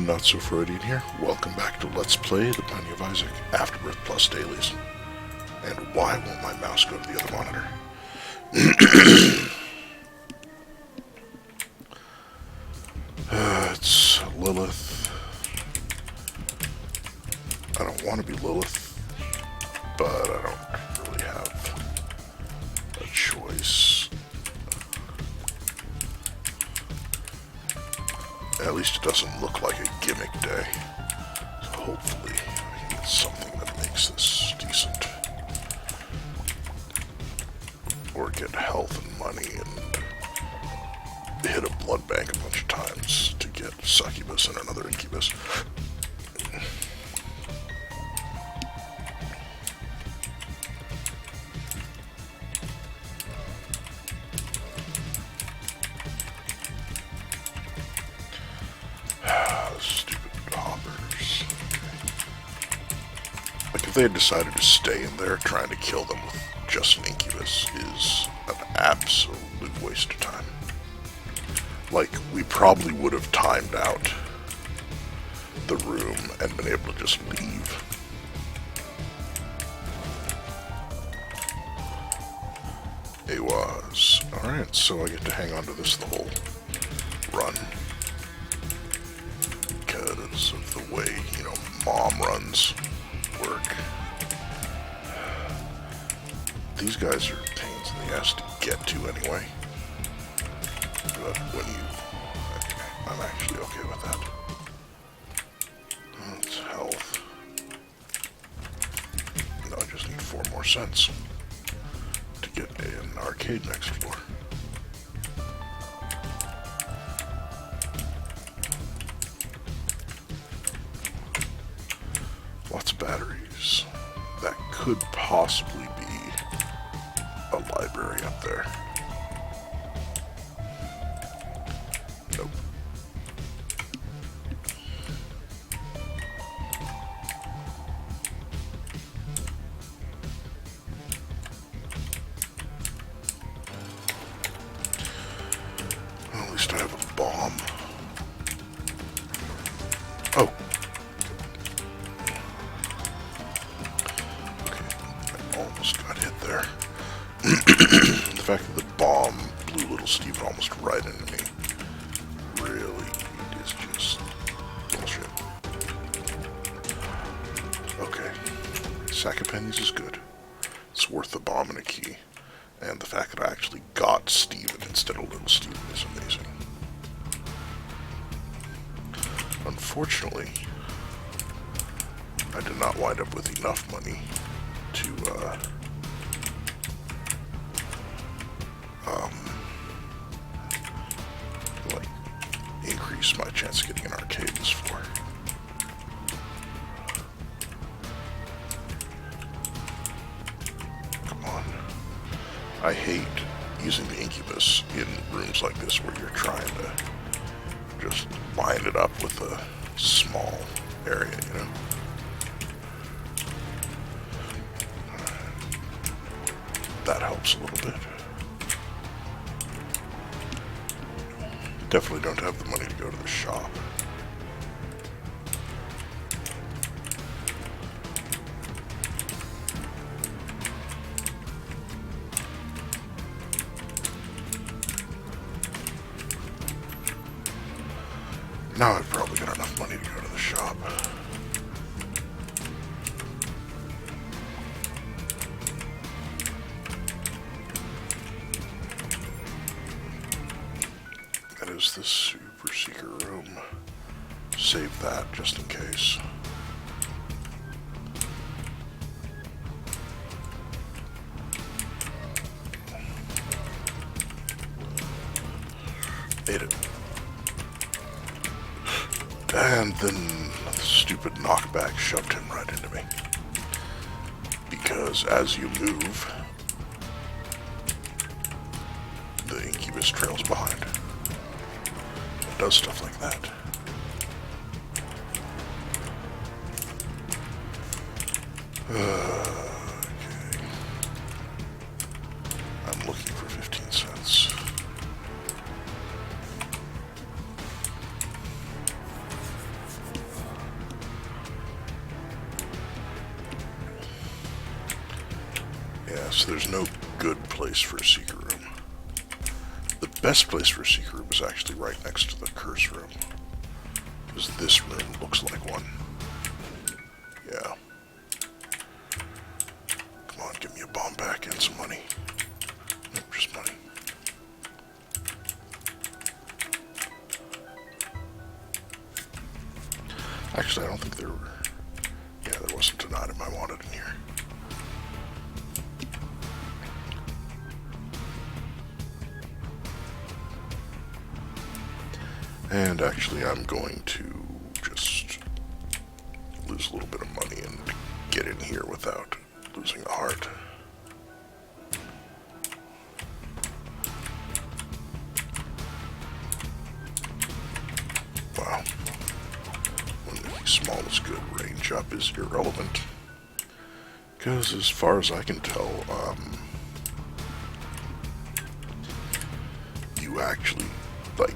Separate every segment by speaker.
Speaker 1: Not So Freudian here. Welcome back to Let's Play The Binding of Isaac Afterbirth Plus Dailies. And why won't my mouse go to the other monitor? It's Lilith. I don't want to be Lilith, but I don't really have a choice. At least it doesn't look like a gimmick day. So hopefully I can get something that makes this decent. Or get health and money and hit a blood bank a bunch of times to get succubus and another incubus. Stupid hoppers. Like, if they had decided to stay in there, trying to kill them with just an incubus is an absolute waste of time. Like, we probably would have timed out the room and been able to just leave. It was. Alright, so I get to hang on to this the whole run. Because of the way, mom runs work. These guys are pains in the ass to get to anyway. But when I'm actually okay with that. That's health. No, I just need 4 more cents to get an arcade next floor. Lots of batteries. That could possibly be a library up there. Nope. Well, at least I have a bomb. Oh. Almost got hit there. The fact that the bomb blew little Steven almost right into me really is just bullshit. Okay. Sack of pennies is good. It's worth the bomb and a key. And the fact that I actually got Steven instead of little Steven is amazing. Unfortunately, I did not wind up with enough money to like increase my chance of getting an arcade this floor. Come on. I hate using the incubus in rooms like this where you're trying to just line it up with a small area, That helps a little bit. Definitely don't have the money to go to the shop. Now I've probably got enough money to go to the shop. That is the super secret room. Save that just in case. Ate it. And then the stupid knockback shoved him right into me. Because as you move, the incubus trails behind. It does stuff like that. Okay. I'm looking for 15 cents. so there's no good place for a secret room. The best place for a secret room is actually right next to the curse room. Because this room looks like one. Yeah. Come on, give me a bomb back and some money. Nope, just money. Actually, I don't think there were... Yeah, there wasn't an item I wanted in here. And actually, I'm going to just lose a little bit of money and get in here without losing the heart. Wow. When making small is good, range up is irrelevant. Because as far as I can tell, you actually, like,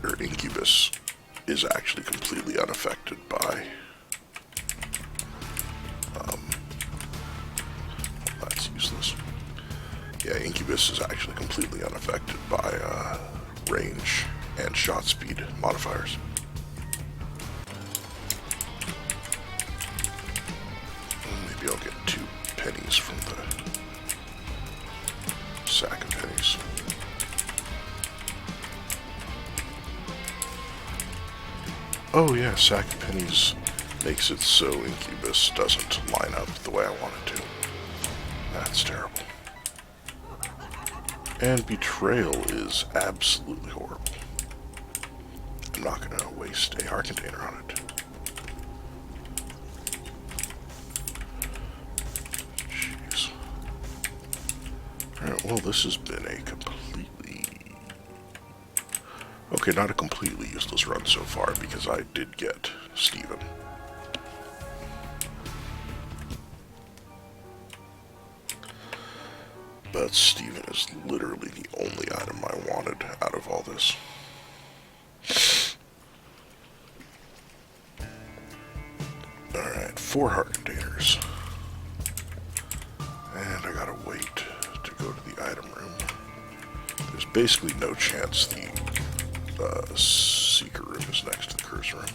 Speaker 1: your incubus is actually completely unaffected by that's useless. Yeah, incubus is actually completely unaffected by range and shot speed modifiers. Maybe I'll get 2 pennies from the sack of pennies. Oh yeah, sack of pennies makes it so incubus doesn't line up the way I want it to. That's terrible. And betrayal is absolutely horrible. I'm not going to waste a heart container on it. Jeez. Alright, well this has been a completely... Okay, not a completely useless run so far, because I did get Steven. But Steven is literally the only item I wanted out of all this. Alright, 4 heart containers. And I gotta wait to go to the item room. There's basically no chance the secret room is next to the curse room.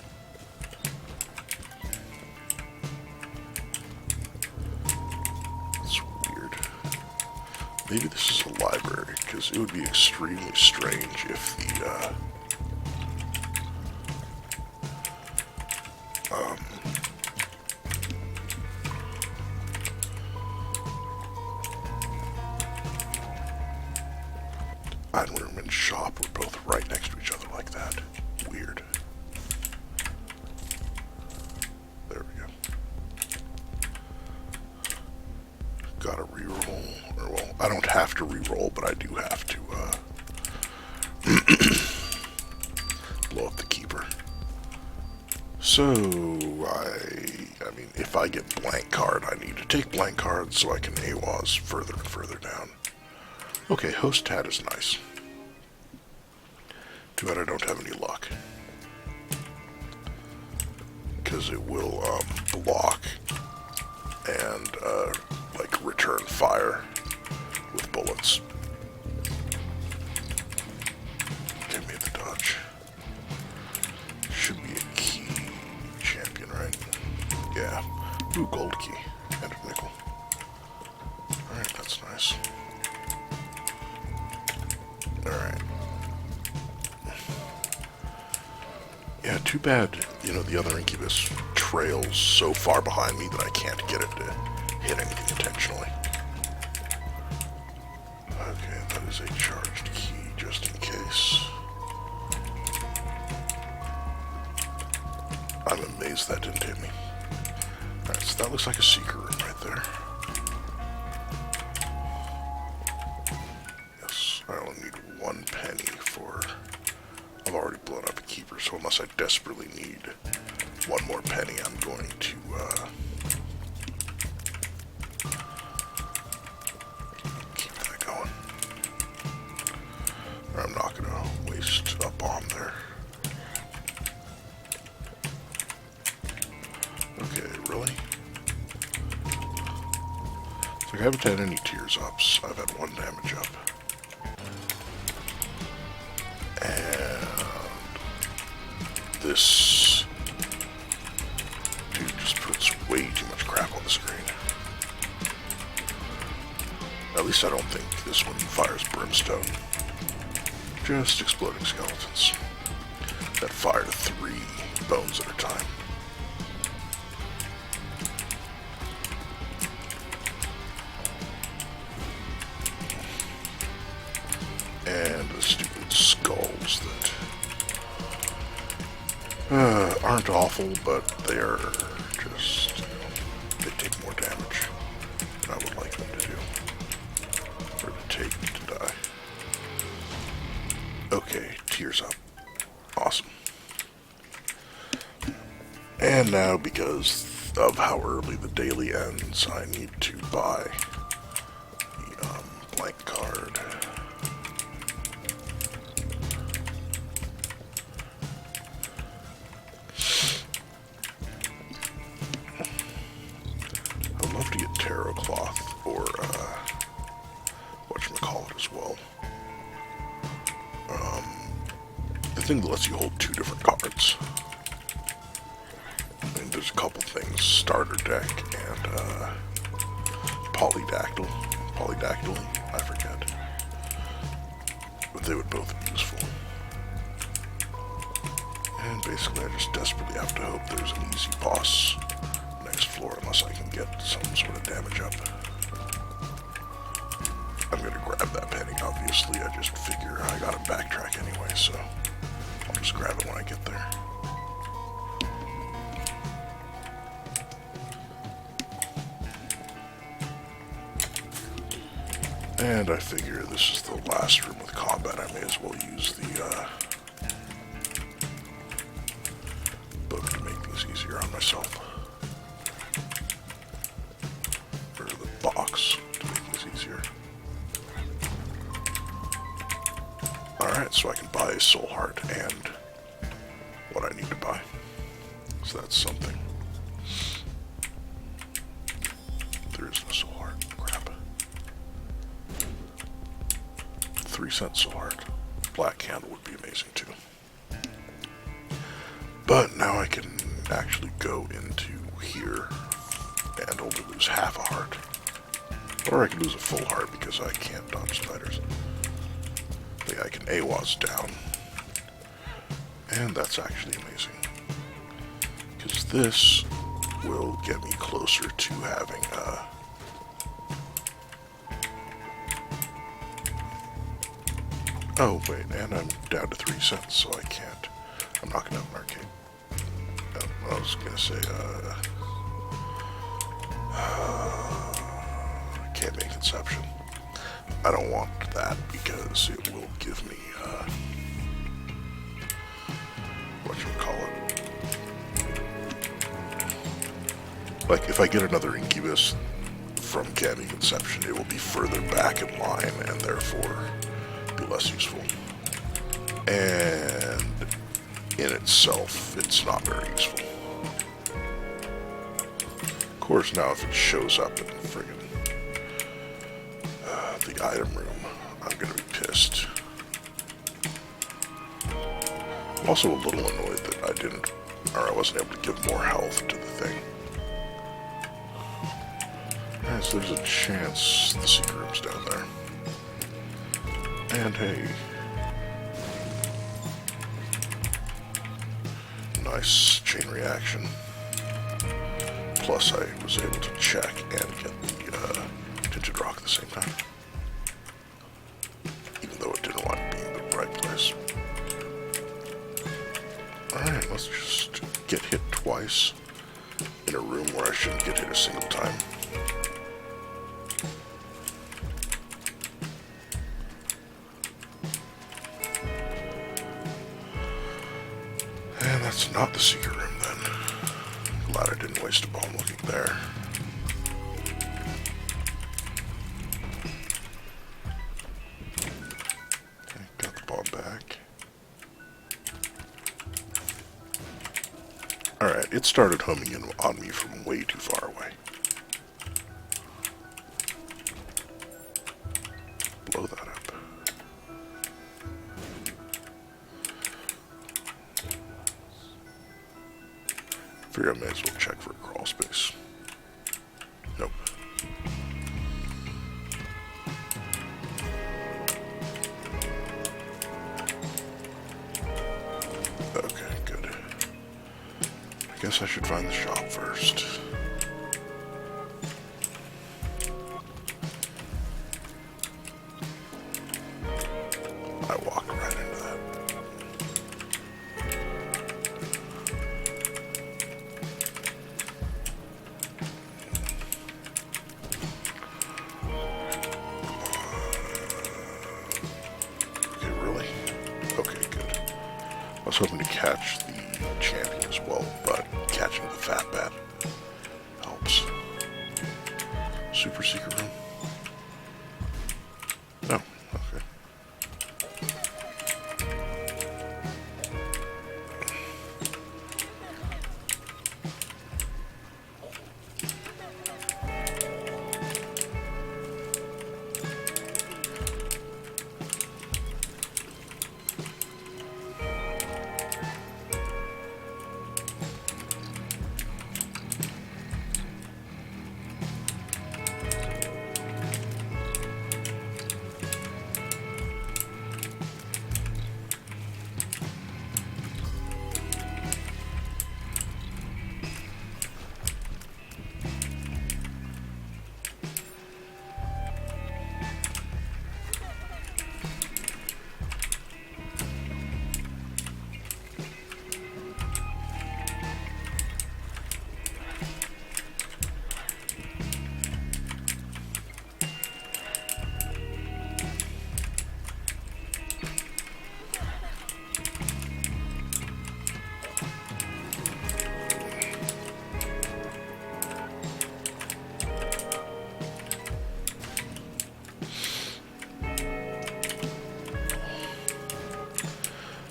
Speaker 1: That's weird. Maybe this is a library, because it would be extremely strange if the item room and shop were both right next to each other like that. Weird. There we go. Gotta reroll. Or, well, I don't have to reroll, but I do have to blow up the keeper. So, I mean, if I get blank card, I need to take blank cards so I can AWAS further and further down. Okay, host tat is nice. Too bad I don't have any luck. Because it will block and like return fire with bullets. Give me the dodge. Should be a key champion, right? Yeah. Ooh, gold key and a nickel. Alright, that's nice. Alright. Yeah, too bad, you know, the other incubus trails so far behind me that I can't get it to hit anything intentionally. Okay, that is a charged key, just in case. I'm amazed that didn't hit me. Alright, so that looks like a secret room right there. Yes, I only need 1 penny for... I've already blown up a keeper, so unless I desperately need 1 more penny, I'm going to, keep that going. Or I'm not going to waste a bomb there. Okay, really? So Like, I haven't had any tears ups. I've had one damage up. And this dude just puts way too much crap on the screen. At least I don't think this one fires brimstone. Just exploding skeletons that fire 3 bones at a time. And the stupid skulls that aren't awful, but they are just, they take more damage than I would like them to do, or to take to die. Okay, tears up. Awesome. And now, because of how early the daily ends, I need to buy the blank card. I'd love to get tarot cloth or whatchamacallit as well. The thing that lets you hold 2 different cards. I mean, there's a couple things, starter deck and polydactyly, I forget. But they would both be useful. And basically I just desperately have to hope there's an easy boss next floor unless I can get some sort of damage up. I'm gonna grab that penny, obviously. I just figure I gotta backtrack anyway, so I'll just grab it when I get there. And I figure this is the last room with combat. I may as well use the book to make things easier on myself. Or the box to make things easier. Alright, so I can buy a soul heart and what I need to buy. So that's something. There is no soul heart. Crap. 3-cent soul heart. Black candle would be amazing too. But now I can actually go into here and only lose half a heart. Or I can lose a full heart because I can't dodge spiders. But yeah, I can AWAS down. And that's actually amazing. Because this will get me closer to having oh wait, and I'm down to 3 cents, so I can't. I'm not gonna have an arcade. I was gonna say, can't make Inception. I don't want that because it will give me, whatchamacallit. Like, if I get another Incubus from Can't Make Inception, it will be further back in line and therefore be less useful. And in itself, it's not very useful. Of course, now if it shows up in friggin' the item room, I'm gonna be pissed. I'm also a little annoyed that I wasn't able to give more health to the thing. Alright, so there's a chance the secret room's down there. And hey, nice chain reaction. Plus I was able to check and get the tinted rock at the same time. Even though it didn't want to be in the right place. Alright, let's just get hit twice in a room where I shouldn't get hit a single time. And that's not the secret room then. Glad I didn't waste a bomb looking there. Okay, got the bomb back. Alright, it started homing in on me from way too far away. Figure I may as well check for a crawl space. Nope. Okay, good. I guess I should find the shop first. I walked right into that. Okay, really? Okay, good. I was hoping to catch the champion as well, but catching the fat bat helps. Super secret room? No, okay.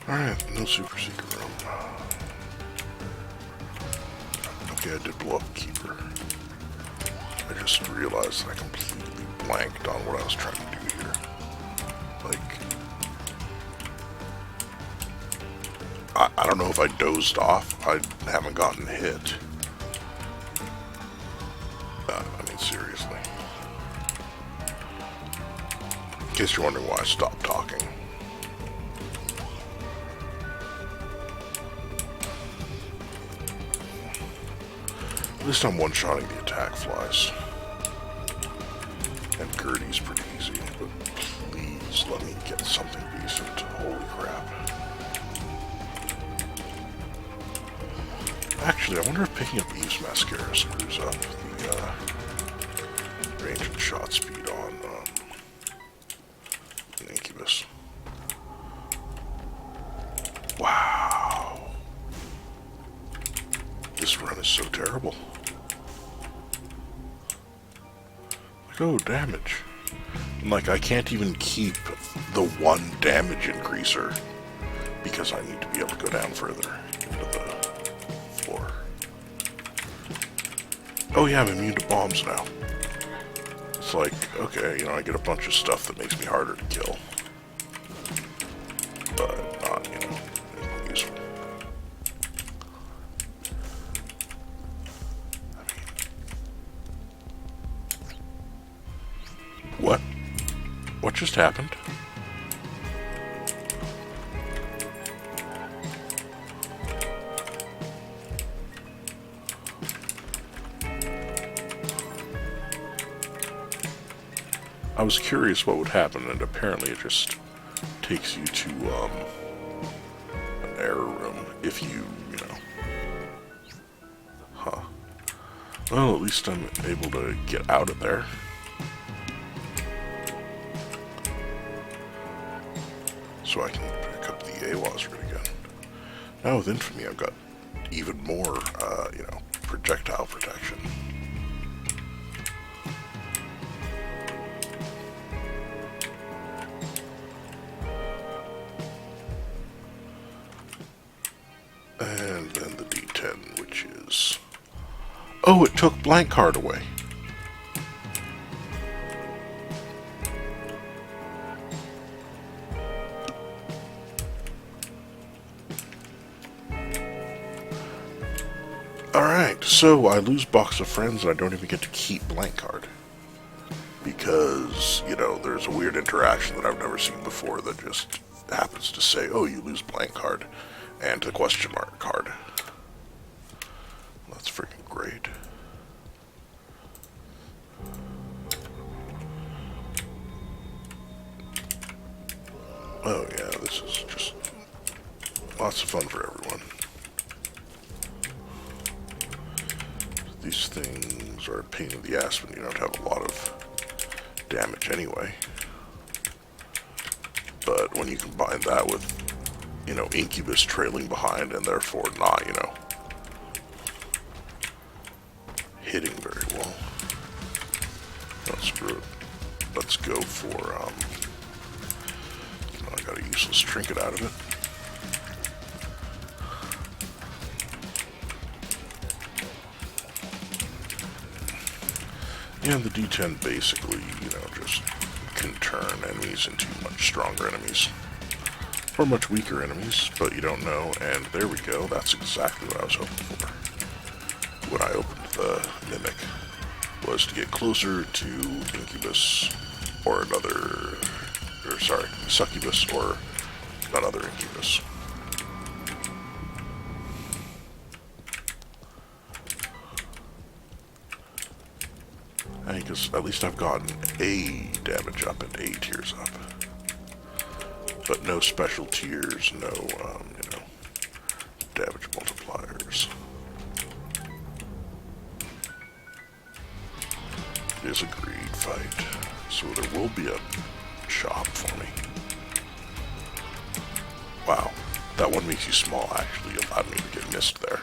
Speaker 1: Alright, no super secret room. Okay, I did blow up Keeper. I just realized I completely blanked on what I was trying to do here. Like, I don't know if I dozed off. I haven't gotten hit. I mean, seriously. In case you're wondering why I stopped talking. At least I'm one-shotting the attack flies. And Gertie's pretty easy, but please let me get something decent. Holy crap. Actually, I wonder if picking up Eve's Mascara screws up the range and shot speed on an Incubus. Wow. This run is so terrible. Like, oh, damage. And like, I can't even keep the one damage increaser because I need to be able to go down further into the floor. Oh yeah, I'm immune to bombs now. It's like, okay, you know, I get a bunch of stuff that makes me harder to kill. But not, you know, anything useful. What? What just happened? I was curious what would happen, and apparently it just takes you to an error room if you know. Huh. Well, at least I'm able to get out of there. So I can pick up the AWAS rig again. Now with Infamy, I've got even more, you know, projectile protection. And then the D10, which is... Oh, it took blank card away. Alright, so I lose Box of Friends and I don't even get to keep Blank Card. Because, you know, there's a weird interaction that I've never seen before that just happens to say, oh, you lose Blank Card, and the question mark card. That's freaking great. Oh yeah, this is just lots of fun for everyone. These things are a pain in the ass when you don't have a lot of damage anyway. But when you combine that with, you know, Incubus trailing behind and therefore not, you know, hitting very well. Oh, screw it. Let's go for, I got a useless trinket out of it. And the D10 basically, you know, just can turn enemies into much stronger enemies. Or much weaker enemies, but you don't know, and there we go, that's exactly what I was hoping for. When I opened the Mimic, was to get closer to Incubus, or another, or sorry, Succubus, or another Incubus. Because at least I've gotten a damage up and 8 tiers up. But no special tiers, no, you know, damage multipliers. It is a greed fight, so there will be a shop for me. Wow, that one makes you small actually allowed me to get missed there.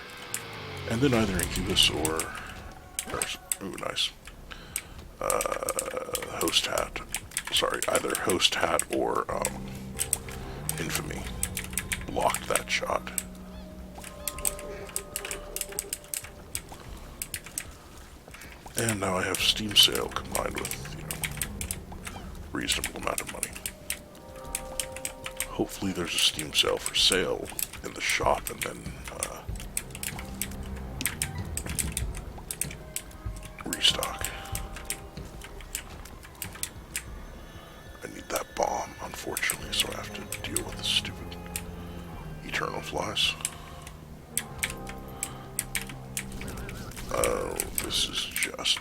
Speaker 1: And then either Incubus or ooh, nice. Host hat. Sorry, either Host hat or, Infamy blocked that shot. And now I have Steam Sale combined with, you know, reasonable amount of money. Hopefully there's a Steam Sale for sale in the shop and then, restock. I need that bomb, unfortunately, so I have to deal with the stupid Eternal Flies. Oh, this is just...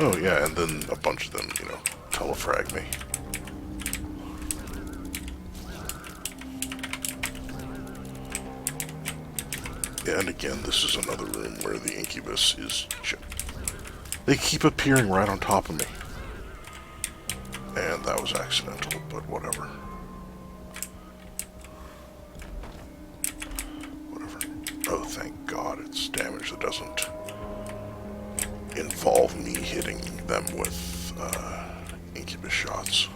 Speaker 1: Oh yeah, and then a bunch of them, you know, telefrag me. Yeah, and again, this is another room where the Incubus is just... They keep appearing right on top of me. And that was accidental, but whatever. Whatever. Oh, thank God, it's damage that doesn't involve me hitting them with Incubus shots.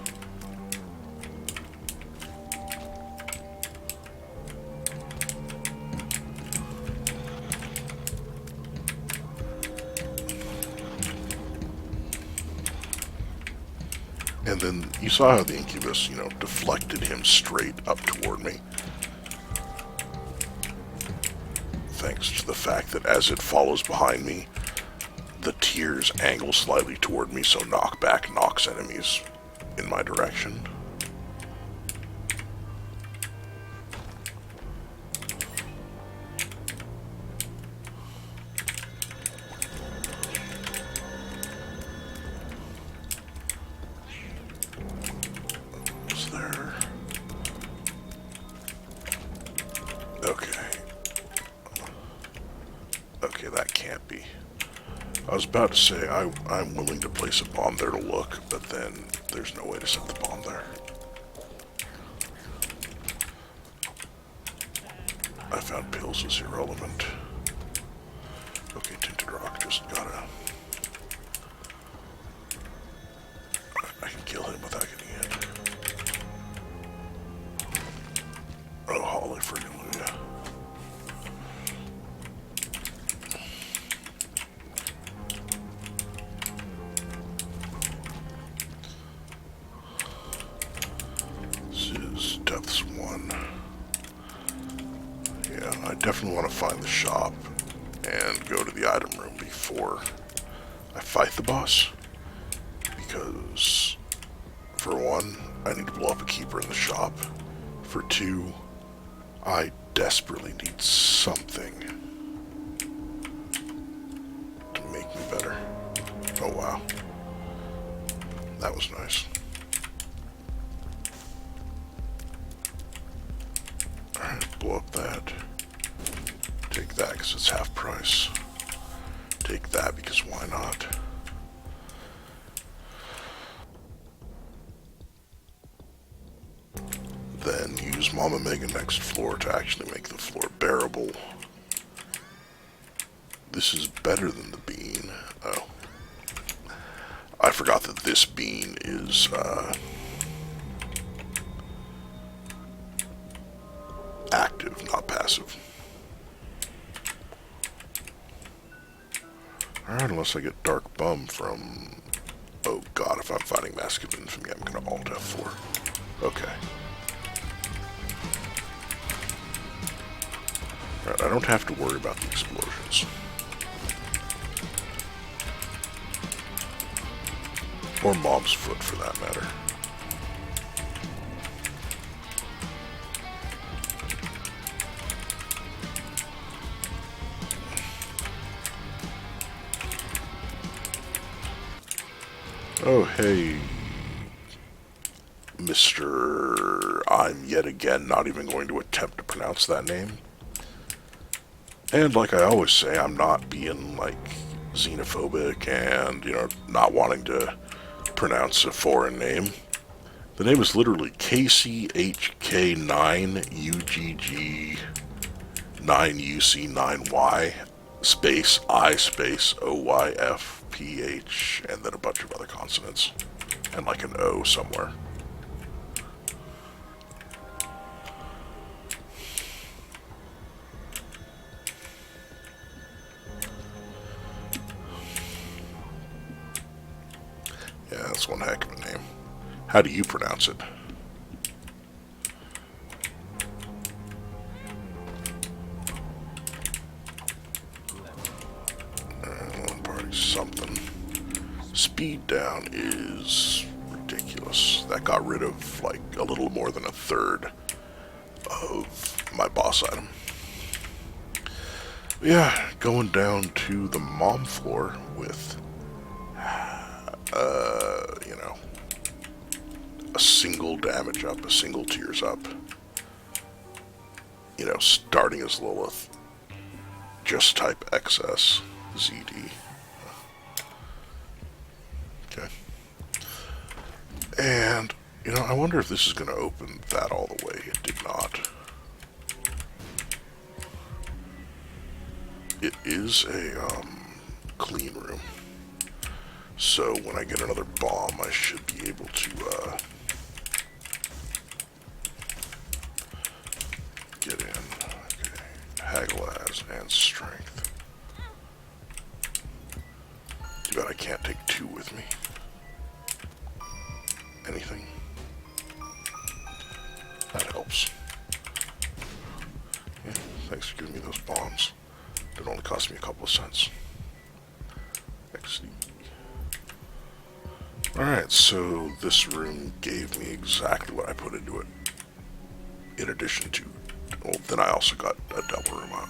Speaker 1: And then you saw how the Incubus, you know, deflected him straight up toward me. Thanks to the fact that as it follows behind me, the tears angle slightly toward me, so knockback knocks enemies in my direction. Okay, that can't be. I was about to say, I'm willing to place a bomb there to look, but then there's no way to set the bomb there. I found pills is irrelevant. Okay, Tinted Rock, just gotta... I can kill him without getting hit. Oh, holy freaking Luya. This is Depths 1. I definitely want to find the shop and go to the item room before I fight the boss. Because, for one, I need to blow up a keeper in the shop. For two, I desperately need something to make me better. Oh wow. That was nice. Alright, blow up that. Take that because it's half price. Take that because why not? Then use Mama Mega next floor to actually make the floor bearable. This is better than the bean. Oh. I forgot that this bean is, active, not passive. Alright, unless I get Dark Bum from... Oh god, if I'm fighting Mask of Infamy, I'm gonna Alt F4. Okay. Alright, I don't have to worry about the explosions. Or Mom's Foot, for that matter. Oh, hey, Mr. I'm yet again not even going to attempt to pronounce that name. And like I always say, I'm not being, like, xenophobic and, you know, not wanting to pronounce a foreign name. The name is literally KCHK9UGG9UC9Y space I space OYFPH and then a bunch of other consonants and like an O somewhere. Yeah, that's one heck of a name. How do you pronounce it? Party something. Speed down is ridiculous. That got rid of like a little more than a third of my boss item. Yeah, going down to the mom floor with you know, a single damage up, a single tears up. You know, starting as Lilith. Just type XS ZD. Okay. And, you know, I wonder if this is going to open that all the way. It did not. It is a, clean room. So when I get another bomb, I should be able to, get in. Okay. Hagalaz and Strength. Too bad I can't take two with me. Anything? That helps. Yeah, thanks for giving me those bombs. It only cost me a couple of cents. XD. Alright, so this room gave me exactly what I put into it. In addition to, well, then I also got a double room up.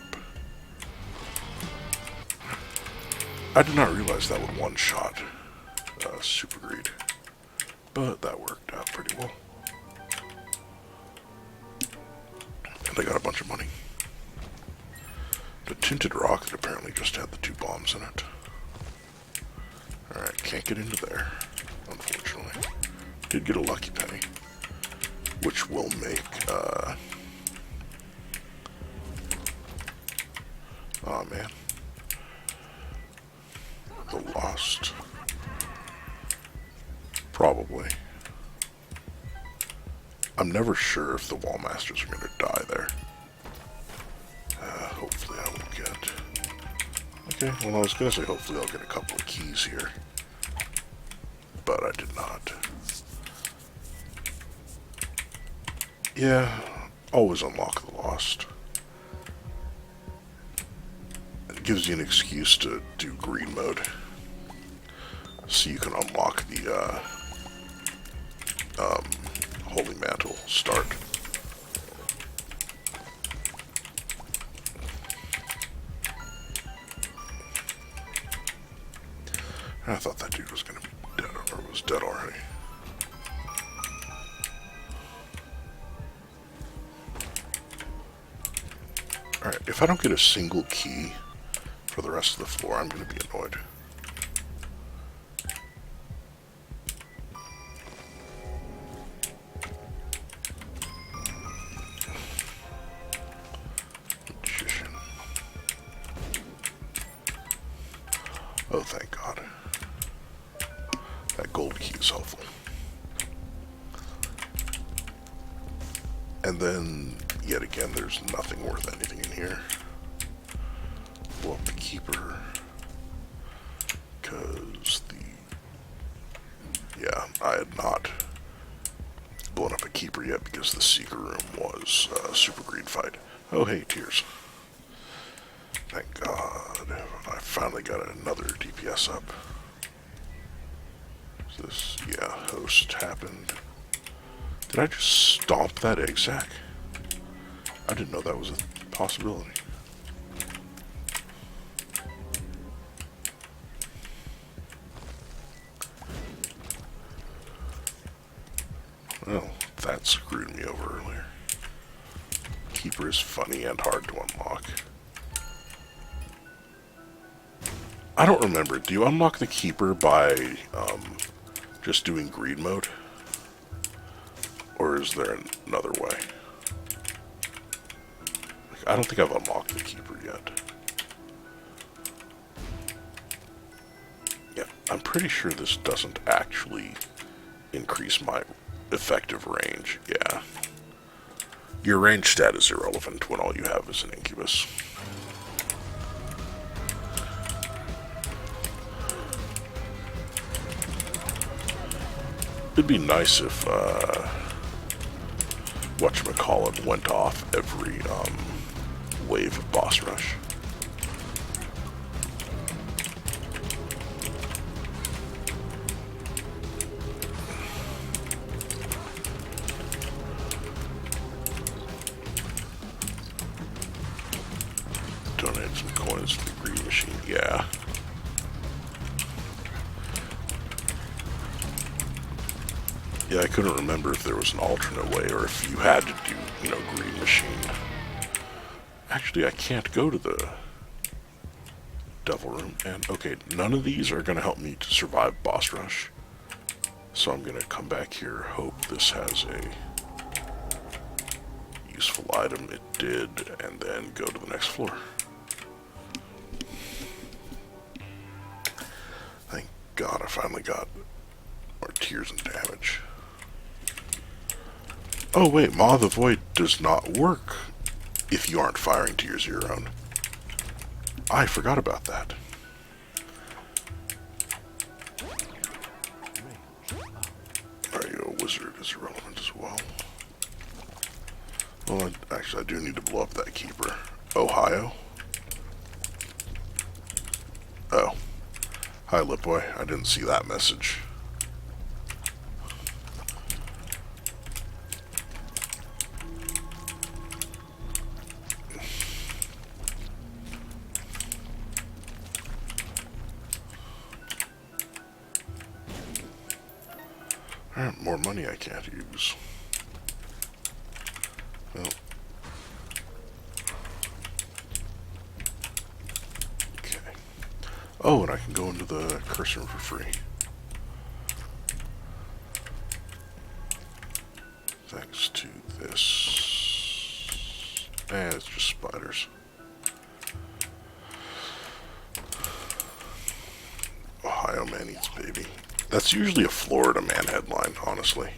Speaker 1: I did not realize that would one-shot Super Greed, but that worked out pretty well. And I got a bunch of money. The Tinted Rock that apparently just had the two bombs in it. Alright, can't get into there, unfortunately. Did get a lucky penny, which will make, oh man. The Lost. Probably. I'm never sure if the Wall Masters are going to die there. Hopefully I will get... Okay, well I was going to say hopefully I'll get a couple of keys here. But I did not. Yeah, always unlock the Lost. gives you an excuse to do green mode. So you can unlock the Holy Mantle start. I thought that dude was going to be dead, or was dead already. Alright, if I don't get a single key for the rest of the floor, I'm going to be annoyed. Magician. Oh, thank God. That gold key is helpful. And then, yet again, there's nothing worth anything in here. Blow up the keeper. Because yeah, I had not blown up a keeper yet because the secret room was a super greed fight. Oh, hey, tears. Thank God. I finally got another DPS up. Is this, yeah, host happened. Did I just stomp that egg sack? I didn't know that was a possibility. Well, that screwed me over earlier. Keeper is funny and hard to unlock. I don't remember. Do you unlock the keeper by just doing greed mode? Or is there another way? Like, I don't think I've unlocked the keeper yet. Yeah, I'm pretty sure this doesn't actually increase my effective range. Yeah. Your range stat is irrelevant when all you have is an incubus. It'd be nice if, whatchamacallit went off every, wave of boss rush. Donate some coins to the greed machine, yeah. Yeah, I couldn't remember if there was an alternate way or if you had to do, green machine. Actually, I can't go to the devil room. And, okay, none of these are going to help me to survive boss rush. So I'm going to come back here, hope this has a useful item. It did, and then go to the next floor. Thank God I finally got more tears and damage. Oh wait, Maw of the Void does not work if you aren't firing tears of your own. I forgot about that. Are you a wizard is irrelevant as well. Well, actually I do need to blow up that keeper. Ohio? Oh. Hi, Lipboy. I didn't see that message. Alright, more money I can't use. Well. Okay. Oh, and I can go into the curse room for free. Thanks to this. And it's just spiders. Ohio man eats baby. That's usually a Florida man headline, honestly.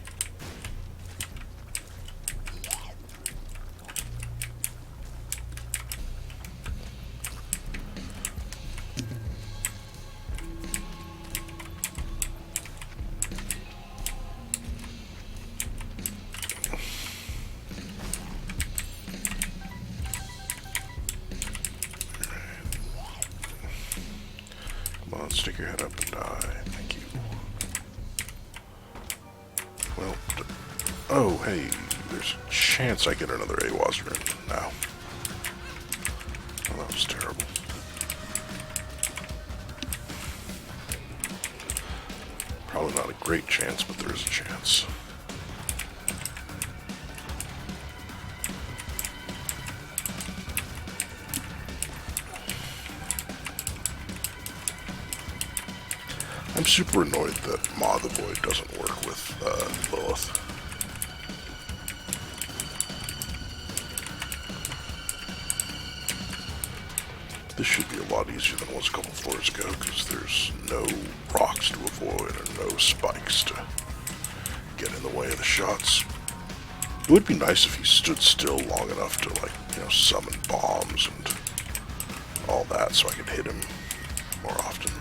Speaker 1: stick your head up and die. Thank you. Well, oh, hey, there's a chance I get another AWAS rune now. Oh, that was terrible. Probably not a great chance, but there is a chance. I'm super annoyed that Maw the Void doesn't work with Lilith. This should be a lot easier than it was a couple floors ago, because there's no rocks to avoid and no spikes to get in the way of the shots. It would be nice if he stood still long enough to, like, you know, summon bombs and all that so I could hit him more often.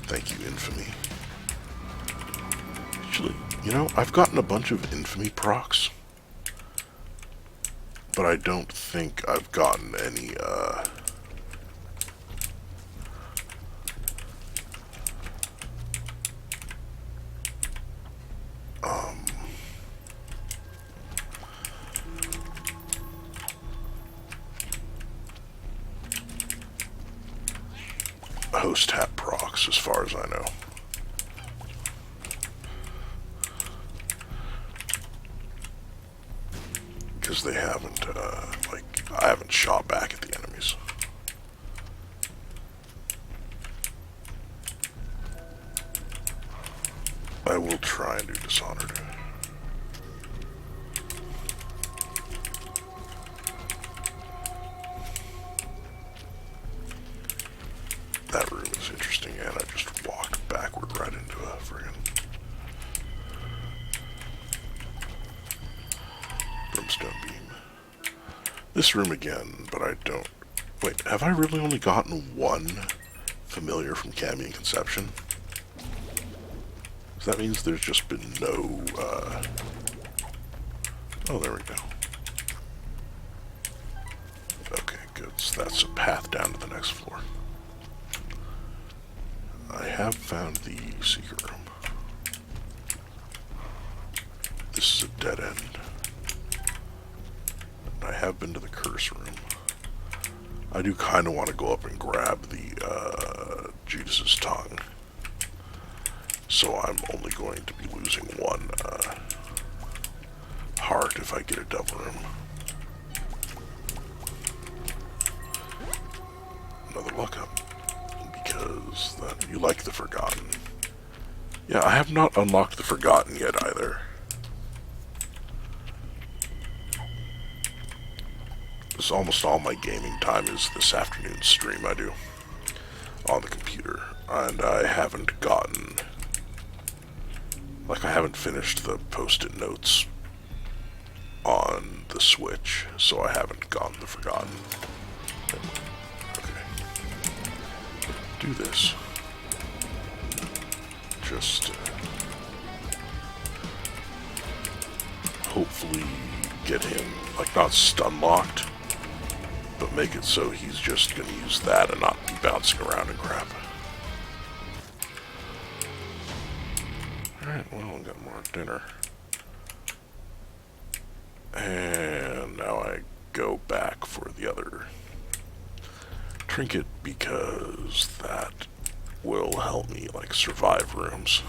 Speaker 1: Thank you, Infamy. Actually, you know, I've gotten a bunch of Infamy procs, but I don't think I've gotten any, host hat procs, as far as I know. Because they haven't, I haven't shot back at the enemies. I will try and do Dishonored. That room is interesting, and I just walked backward right into a friggin' brimstone beam. This room again, but I don't... Wait, have I really only gotten one familiar from Cammy and Conception? So that means there's just been no, Oh, there we go. Okay, good. So that's a path down to the next floor. I have found the secret room. This is a dead end. And I have been to the curse room. I do kind of want to go up and grab the Judas's tongue. So I'm only going to be losing one heart if I get a devil room. Another luck up. Because that, you like the Forgotten. Yeah, I have not unlocked the Forgotten yet either. This almost all my gaming time is this afternoon stream I do on the computer, and I haven't gotten, like, I haven't finished the post-it notes on the Switch, so I haven't gotten the Forgotten. Do this. Just hopefully get him, like, not stun locked, but make it so he's just gonna use that and not be bouncing around and crap. Alright, well, we got more dinner. And now I go back for the other trinket, because that will help me, like, survive rooms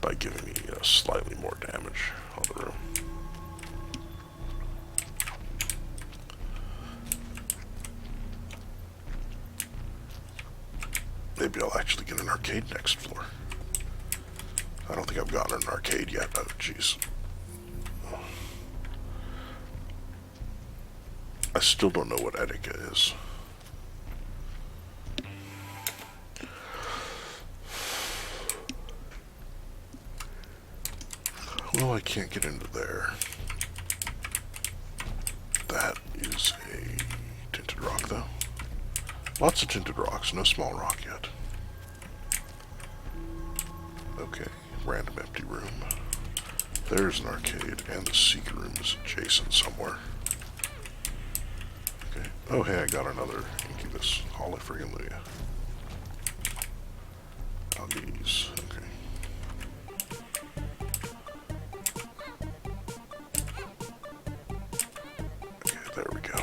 Speaker 1: by giving me, you know, slightly more damage on the room. Maybe I'll actually get an arcade next floor. I don't think I've gotten an arcade yet. Oh, jeez. I still don't know what Etika is. Well, I can't get into there. That is a tinted rock, though. Lots of tinted rocks, no small rock yet. Okay, random empty room. There's an arcade, and the secret room is adjacent somewhere. Okay. Oh, hey, I got another incubus. Hallelujah. Algaes, okay. Okay, there we go.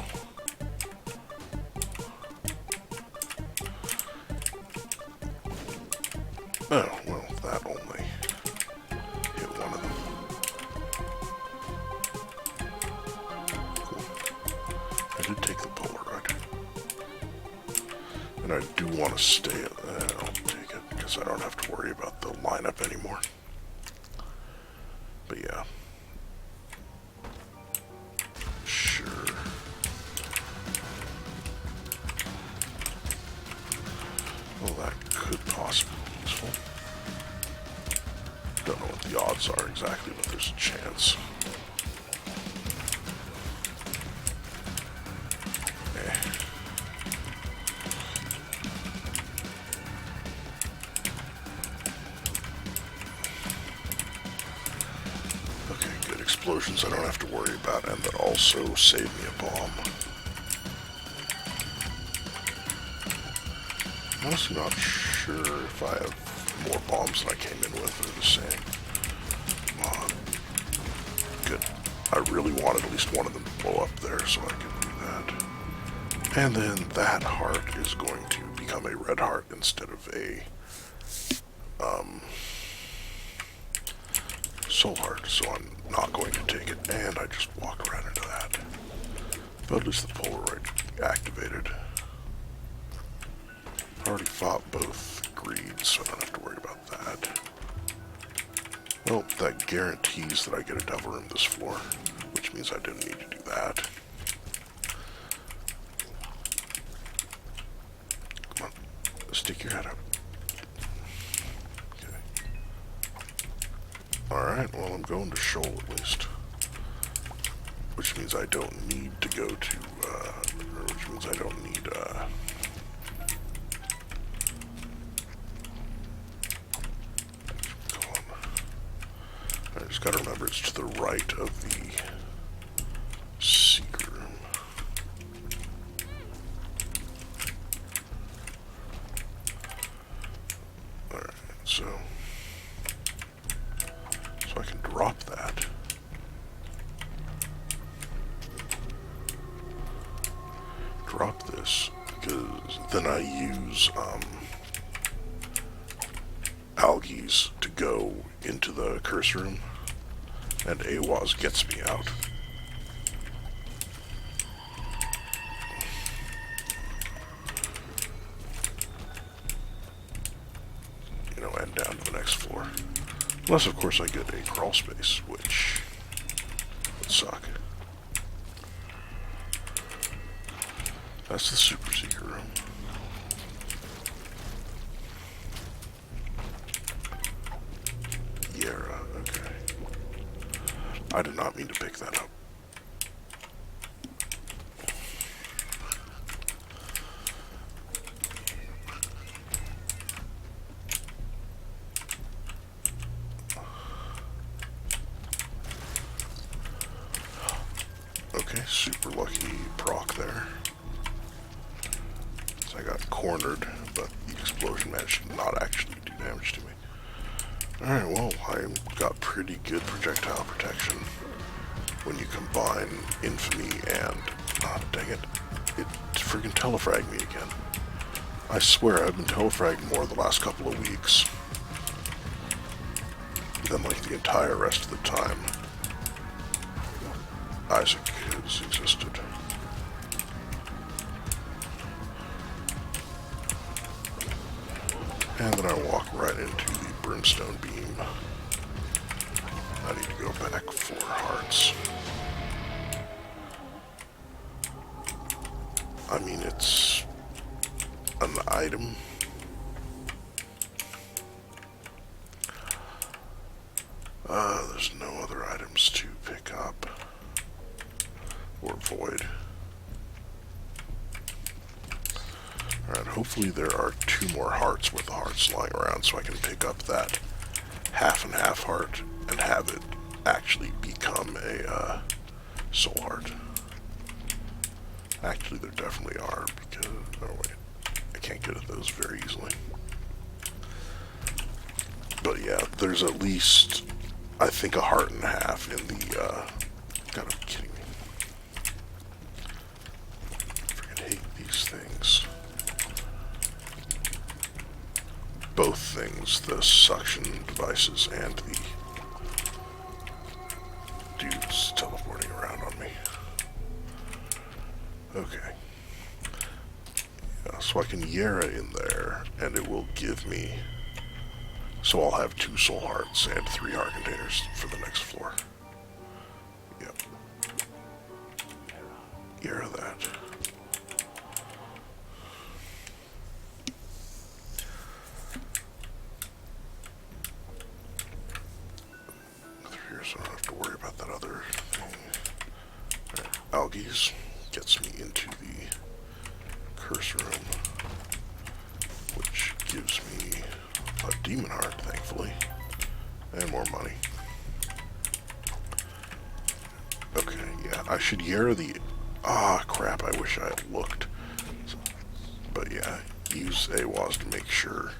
Speaker 1: Oh, well, that only hit one of them. Cool. I did take the Polaroid. And I do want to stay, I'll take it, because I don't have to worry about the lineup anymore. But yeah. Sure. Well, that could possibly be useful. Don't know what the odds are exactly, but there's a chance. Explosions I don't have to worry about, and that also save me a bomb. I'm also not sure if I have more bombs than I came in with, or the same. Come on. Good. I really wanted at least one of them to blow up there, so I can do that. And then that heart is going to become a red heart instead of a soul heart, so I'm not going to take it, and I just walked right into that. But at least the Polaroid activated. I already fought both greeds, so I don't have to worry about that. Well, that guarantees that I get a devil room this floor, which means I didn't need to do that. Come on, stick your head up. Alright, well, I'm going to Shoal at least. Which means I don't need to go to, which means I don't need, come on. I just gotta remember it's to the right of the secret room. Alright, so I can drop that. Drop this, because then I use algaes to go into the curse room, and AWAS gets me out. You know, and down to the next floor. Unless, of course, I get a crawl space, which would suck. That's the super secret room. Yara, okay. I did not mean to pick that up. Okay, super lucky proc there. So I got cornered, but the explosion managed to not actually do damage to me. Alright, well, I got pretty good projectile protection when you combine infamy and... ah, dang it. It freaking telefragged me again. I swear, I've been telefragged more the last couple of weeks than like the entire rest of the time Isaac has existed. And then I walk right into the brimstone beam. I need to go back for hearts. I mean, it's an item. There's no other items to pick up or void. Alright, hopefully there are 2 more hearts worth of hearts lying around so I can pick up that half and half heart and have it actually become a soul heart. Actually, there definitely are, because... oh wait, I can't get at those very easily. But yeah, there's at least, I think, a heart and a half in the, gotta be kidding me. I freaking hate these things. Both things, the suction devices and the dudes teleporting around on me. Okay. Yeah, so I can Yara in there, and it will give me... So I'll have 2 soul hearts and 3 heart containers for the next floor. Yep. Yara that. Here, so I don't have to worry about that other thing. Right. Algaes gets me into the curse room, which gives me a demon heart, thankfully, and more money. Okay, yeah, I should Yara the... Ah, crap, I wish I had looked. But yeah, use AWAS to make sure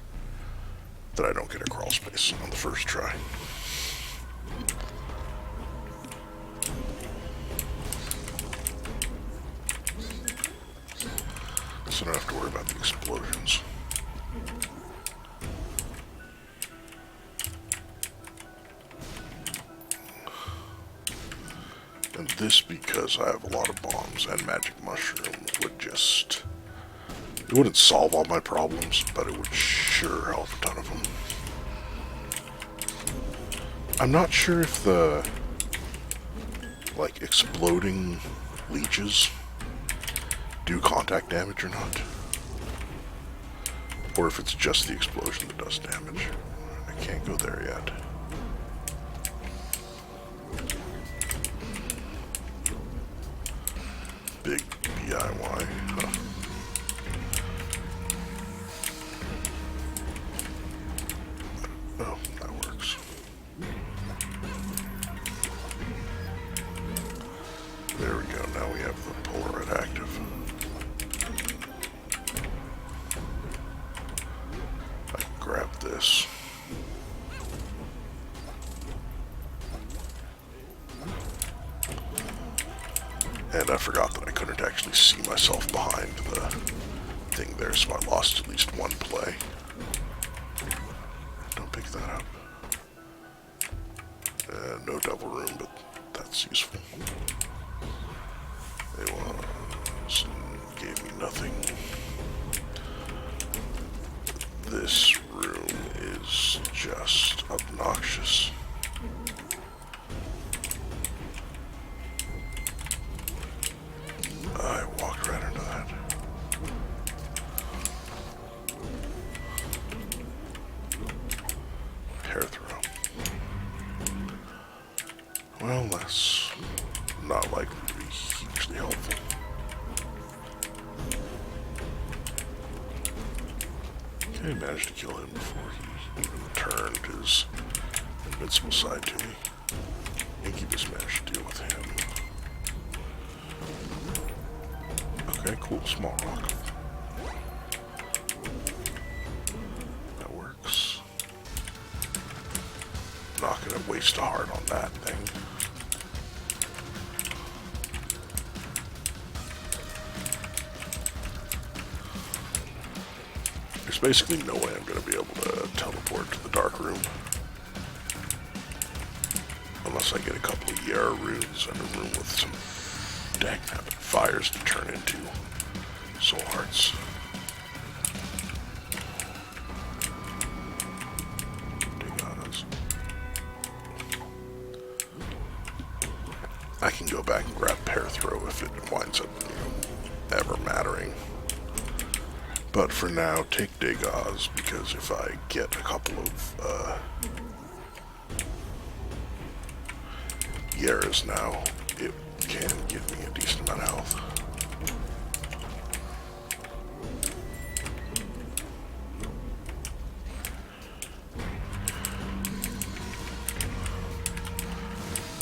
Speaker 1: that I don't get a crawl space on the first try. So I don't have to worry about the explosions. And this, because I have a lot of bombs and magic mushroom, would just... It wouldn't solve all my problems, but it would sure help a ton of them. I'm not sure if the, like, exploding leeches do contact damage or not. Or if it's just the explosion that does damage. I can't go there yet. Big DIY, huh? Oh, that works. There we go, now we have the Polaroid active. I can grab this. And I forgot that I couldn't actually see myself behind the thing there, so I lost at least one play. Don't pick that up. No double room, but that's useful. They gave me nothing. This room is just obnoxious. I walked right into that. Hair throw. Well, that's not likely to be hugely helpful. Okay, managed to kill him before he even turned his invincible side to me. Incubus managed to deal with him. Okay, cool, small rock. That works. Not gonna waste a heart on that thing. There's basically no way I'm gonna be able to teleport to the dark room. Unless I get a couple of Yara runes and a room with some dang-nabbit fires to turn into soul hearts. I can go back and grab Pair Throw if it winds up, ever mattering. But for now, take Degas, because if I get a couple of Yaras now, it can give me a decent amount of health.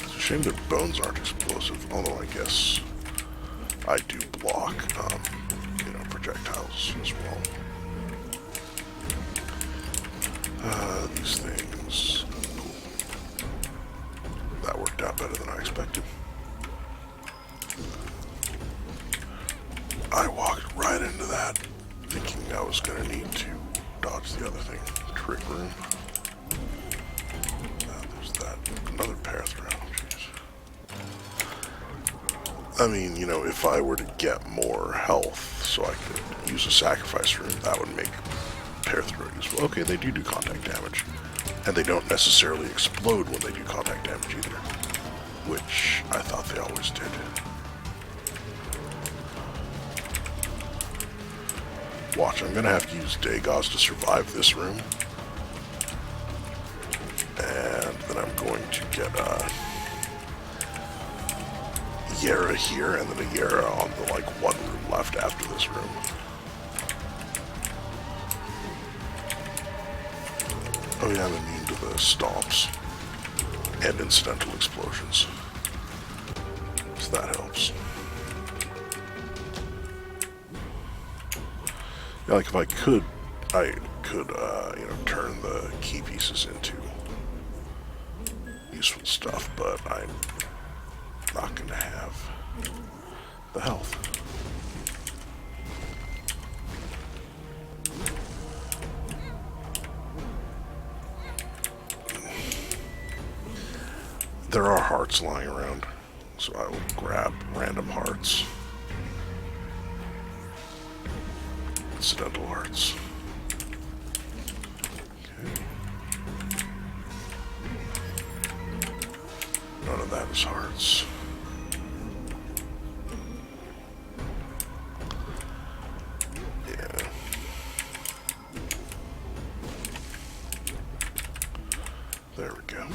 Speaker 1: It's a shame their bones aren't explosive, although I guess I do block, projectiles as well. These things. I walked right into that, thinking I was going to need to dodge the other thing. Trick room. There's that. Another path around. Jeez. I mean, you know, if I were to get more health so I could use a sacrifice room, that would make pair throw useful. Okay, they do contact damage. And they don't necessarily explode when they do contact damage either. Which I thought they always did. Watch, I'm gonna have to use Daygauze to survive this room. And then I'm going to get Yara here, and then a Yara on the, like, one room left after this room. Oh yeah, I'm immune to the stomps and incidental explosions. So that helps. Yeah, like if I could, you know, turn the key pieces into useful stuff, but I'm not going to have the health. There are hearts lying around, so I will grab random hearts. Incidental hearts. Okay. None of that is hearts. Yeah. There we go.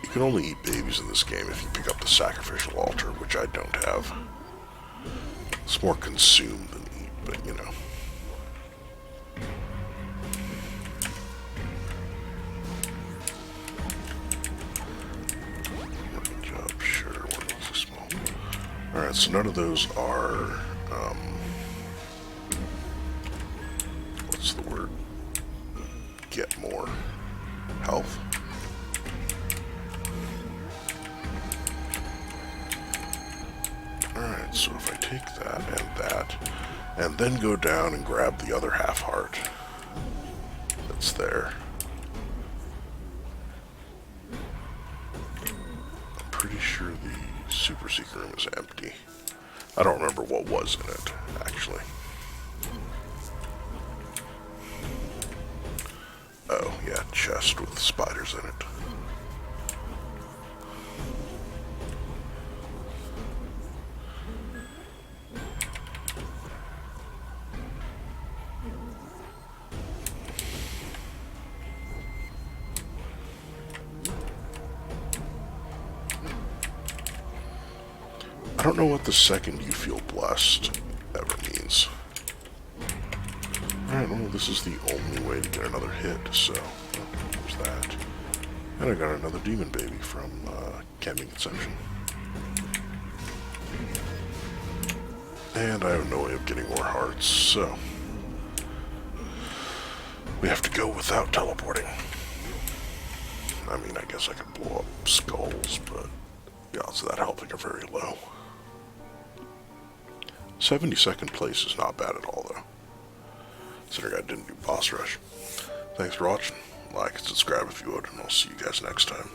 Speaker 1: You can only eat babies in this game if you pick up the sacrificial altar, which I don't have. It's more consume than eat, but you know. Good job, sure, one was too small. Alright, so none of those are, what's the word? Get more health. Alright, so if I take that, and then go down and grab the other half heart that's there, I'm pretty sure the super secret room is empty. I don't remember what was in it, actually. Oh, yeah, chest with spiders in it. I don't know what the second you feel blessed ever means. Alright, well, this is the only way to get another hit, so there's that. And I got another demon baby from Camping Conception. And I have no way of getting more hearts, so we have to go without teleporting. I mean, I guess I could blow up skulls, but the odds of that helping are very low. 72nd place is not bad at all, though. Considering I didn't do boss rush. Thanks for watching. Like and subscribe if you would, and I'll see you guys next time.